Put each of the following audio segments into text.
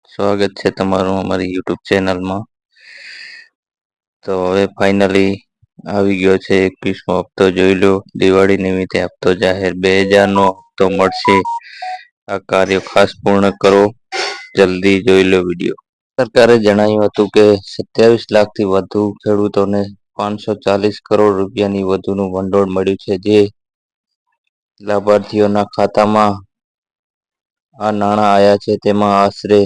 સ્વાગત છે તમારું અમારી યુટ્યુબ ચેનલમાં. તો હવે ફાઇનલી આવી ગયો છે 21મો હપ્તો. જોઈ લો, દિવાળી નિમિત્તે હપ્તો જાહેર 2000નો હપ્તો મળશે. આ કાર્ય ખાસ પૂર્ણ કરો. જલ્દી જોઈ લો વિડીયો. સરકારે જણાવ્યું હતું કે 27 લાખથી વધુ ખેડૂતોને 540 કરોડ રૂપિયાની વધુનું ભંડોળ મળ્યું છે. જે લાભાર્થીઓના ખાતામાં આ નાણાં આવ્યા છે. તેમાં આશરે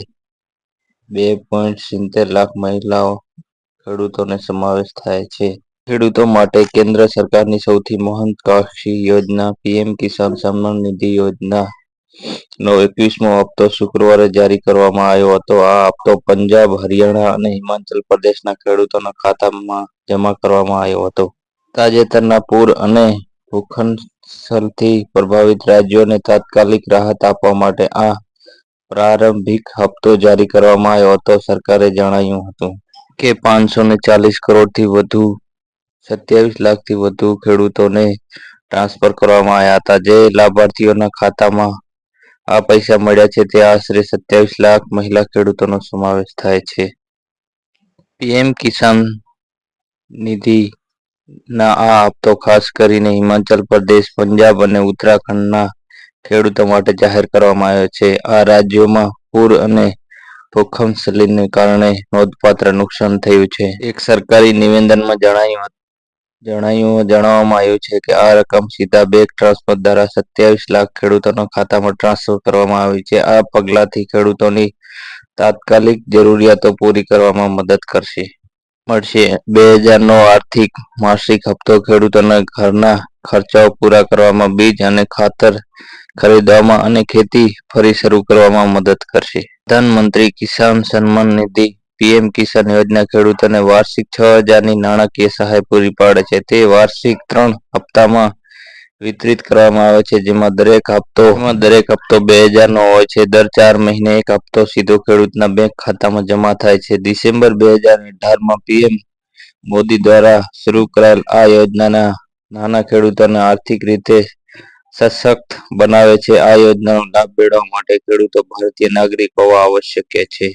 2.70 લાખ મહિલાઓ ખેડૂતોને સમાવેશ થાય છે. ખેડૂતો માટે કેન્દ્ર સરકારની સૌથી મહત્વાકાંક્ષી યોજના પીએમ કિસાન સન્માન નિધિ યોજના નો 21મો હપ્તો શુક્રવારે જારી કરવામાં આવ્યો હતો. આ હપ્તો પંજાબ, હરિયાણા અને હિમાચલ પ્રદેશના ખેડૂતોના ખાતામાં જમા કરવામાં આવ્યો હતો. તાજેતરના પૂર અને ભૂસ્ખલનથી પ્રભાવિત રાજ્યોને તાત્કાલિક રાહત આપવા માટે આ પ્રારંભિક હપ્તો જારી કરવામાં આવ્યો હતો. સરકારે જણાવ્યું હતું કે 540 કરોડથી વધુ 27 લાખથી વધુ ખેડૂતોને ટ્રાન્સફર કરવામાં આવ્યા હતા. જે લાભાર્થીઓના ખાતામાં આ પૈસા મળ્યા છે તે આશરે 27 લાખ મહિલા ખેડૂતોનો સમાવેશ થાય છે. પીએમ કિસાન નિધિ ના આ હપ્તો ખાસ કરીને હિમાચલ પ્રદેશ, પંજાબ અને ઉત્તરાખંડના ખેડૂતો માટે જાહેર કરવામાં આવ્યો છે. આ રાજ્યોમાં પૂર અને ભૂસ્ખલનને કારણે નોંધપાત્ર નુકસાન થયું છે. એક સરકારી નિવેદનમાં જણાવવામાં આવ્યું છે કે આ રકમ સીધા બેંક ટ્રાન્સફર દ્વારા 27 લાખ ખેડૂતોના ખાતામાં ટ્રાન્સફર કરવામાં આવી છે. આ પગલાંથી ખેડૂતોની તાત્કાલિક જરૂરિયાતો પૂરી કરવામાં મદદ મળશે. 2000નો આર્થિક માસિક હપ્તો ખેડૂતોના ઘરના ખર્ચાઓ પૂરા કરવામાં, બીજ અને ખાતર ખરીદવામાં અને ખેતી ફરી શરૂ કરવામાં મદદ કરશે. પ્રધાનમંત્રી કિસાન સન્માન નિધિ પીએમ કિસાન યોજના ખેડૂતોને વાર્ષિક 6000ની નાણાકીય સહાય પૂરી પાડે છે. તે વાર્ષિક 3 હપ્તામાં વિતરિત કરવામાં આવે છે, જેમાં દરેક હપ્તો 2000નો હોય છે. દર 4 મહિને એક હપ્તો સીધો ખેડૂતના બેંક ખાતામાં જમા થાય છે. ડિસેમ્બર 2018માં પીએમ મોદી દ્વારા શરૂ કરાયેલ આ યોજના નાના ખેડૂતોને આર્થિક રીતે સશક્ત બનાવે છે. આ યોજનાનો લાભ મેળવવા માટે ખેડૂતો ભારતીય નાગરિક હોવા આવશ્યક છે.